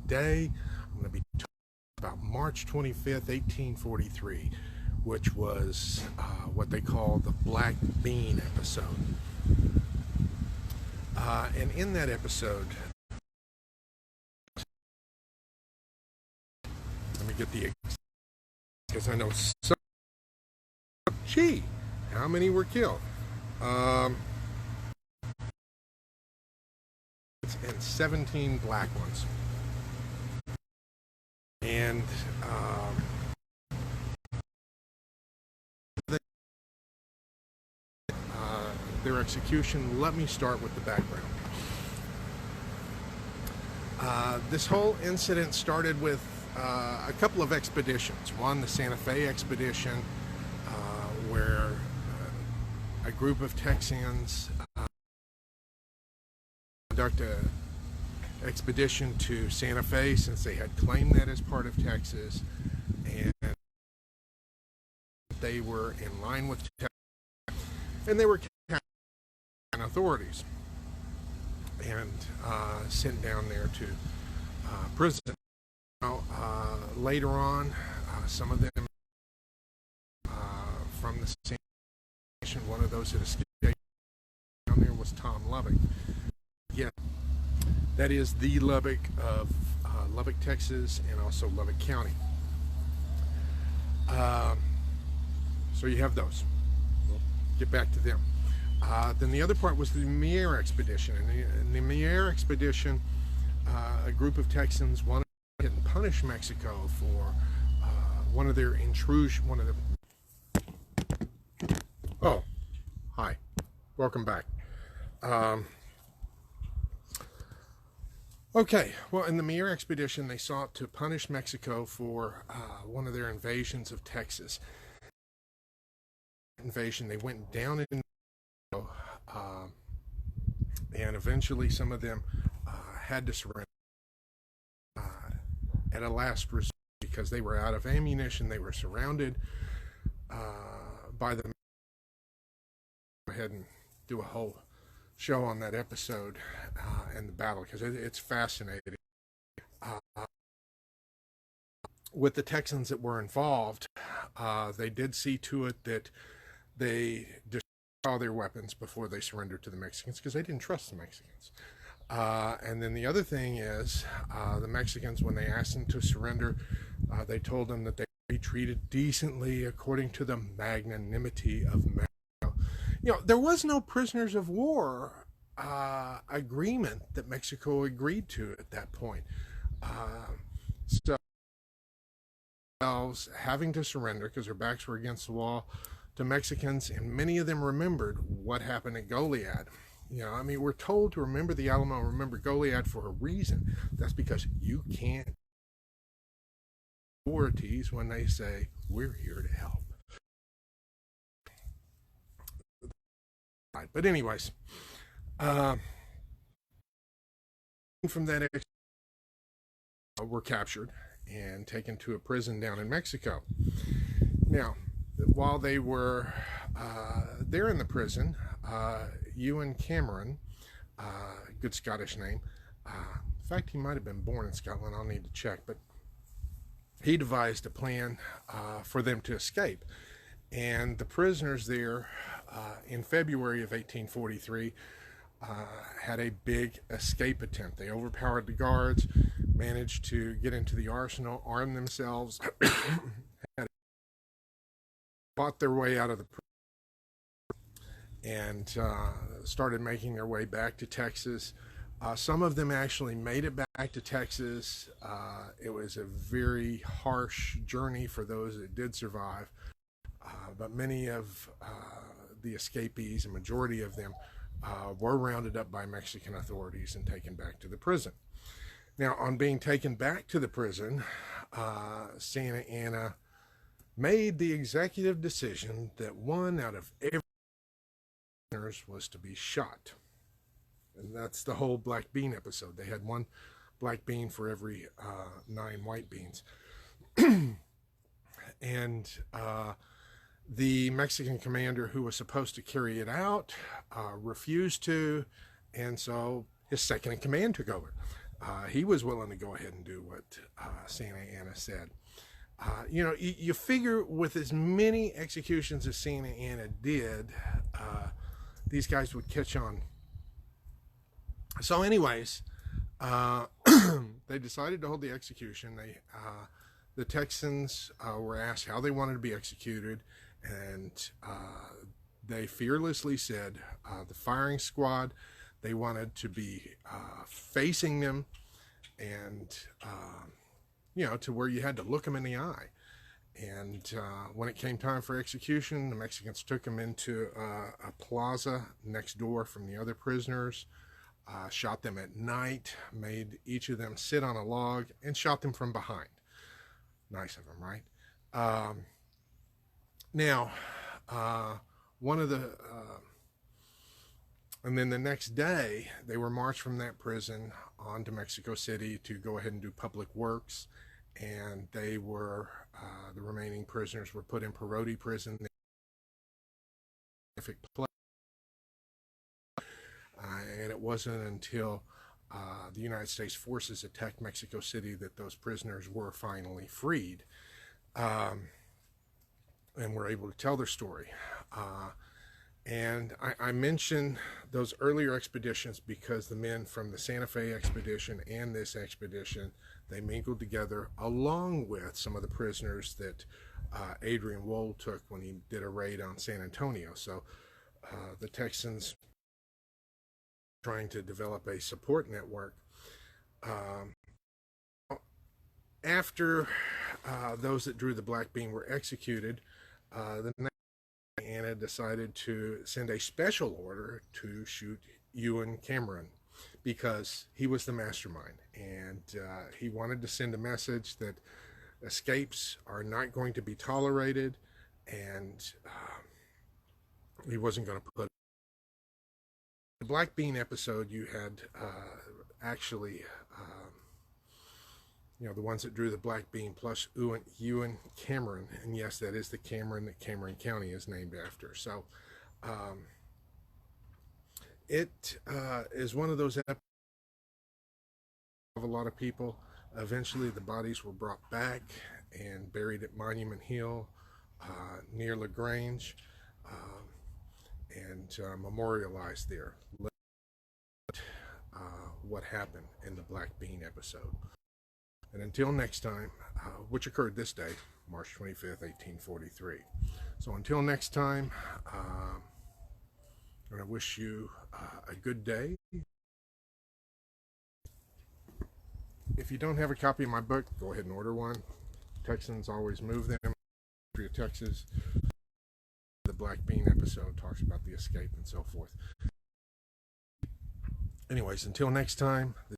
today I'm going to be talking about March 25th, 1843, which was what they call the Black Bean episode. And in that episode, let me get the, because I know some, gee, how many were killed? And 17 black ones. And their execution, let me start with the background. This whole incident started with a couple of expeditions. One, the Santa Fe expedition, where a group of Texans conduct an expedition to Santa Fe, since they had claimed that as part of Texas, and they were in line with Texas, and they were authorities and sent down there to prison. Now, later on, some of them from the same nation, one of those that escaped down there was Tom Lubbock. Yeah, that is the Lubbock of Lubbock, Texas, and also Lubbock County. So you have those. We'll get back to them. Then the other part was the Mier Expedition. And in the Mier Expedition, a group of Texans wanted to punish Mexico for one of their intrusion. Oh, hi, welcome back. Okay, well, in the Mier Expedition, they sought to punish Mexico for one of their invasions of Texas. They went down in and eventually some of them had to surrender at a last resort because they were out of ammunition. They were surrounded by the. Go ahead and do a whole show on that episode and the battle, because it's fascinating. With the Texans that were involved, they did see to it that they destroyed all their weapons before they surrendered to the Mexicans, because they didn't trust the Mexicans. And then the other thing is, the Mexicans, when they asked them to surrender, they told them that they would be treated decently according to the magnanimity of Mexico. You know, there was no prisoners of war agreement that Mexico agreed to at that point. So having to surrender because their backs were against the wall to Mexicans, and many of them remembered what happened at Goliad. You know, I mean, we're told to remember the Alamo, remember Goliad for a reason. That's because you can't authorities when they say we're here to help. But anyways, from that were captured and taken to a prison down in Mexico. Now, while they were there in the prison, Ewan Cameron, good Scottish name, in fact he might have been born in Scotland, I'll need to check, but he devised a plan for them to escape. And the prisoners there in February of 1843 had a big escape attempt. They overpowered the guards, managed to get into the arsenal, arm themselves, fought their way out of the prison, and started making their way back to Texas. Some of them actually made it back to Texas. It was a very harsh journey for those that did survive, but many of the escapees, a majority of them, were rounded up by Mexican authorities and taken back to the prison. Now, on being taken back to the prison, Santa Anna made the executive decision that one out of every prisoners was to be shot. And that's the whole black bean episode. They had one black bean for every 9 white beans. And the Mexican commander who was supposed to carry it out refused to, and so his second in command took over. he was willing to go ahead and do what Santa Anna said. You figure with as many executions as Santa Anna did, these guys would catch on. So anyways, they decided to hold the execution. The Texans were asked how they wanted to be executed, and they fearlessly said the firing squad, they wanted to be facing them, and to where you had to look them in the eye. And when it came time for execution, the Mexicans took them into a plaza next door from the other prisoners, shot them at night, made each of them sit on a log, and shot them from behind. Nice of them, right? Now, one of the... and then the next day, they were marched from that prison on to Mexico City to go ahead and do public works. And they were, the remaining prisoners were put in Perote prison. And it wasn't until the United States forces attacked Mexico City that those prisoners were finally freed and were able to tell their story. And I mention those earlier expeditions because the men from the Santa Fe expedition and this expedition, they mingled together along with some of the prisoners that Adrian Wold took when he did a raid on San Antonio. So the Texans trying to develop a support network. After those that drew the black bean were executed, the Anna decided to send a special order to shoot Ewan Cameron because he was the mastermind, and he wanted to send a message that escapes are not going to be tolerated, and he wasn't going to put the black bean episode. You had actually the ones that drew the black bean plus Ewan Cameron, and yes, that is the Cameron that Cameron County is named after. So it is one of those episodes of a lot of people. Eventually the bodies were brought back and buried at Monument Hill near LaGrange and memorialized there. What happened in the black bean episode. And until next time, which occurred this day, March 25th, 1843. So until next time, I wish you a good day. If you don't have a copy of my book, go ahead and order one. Texans always move them. History of Texas. The black bean episode talks about the escape and so forth. Anyways, until next time.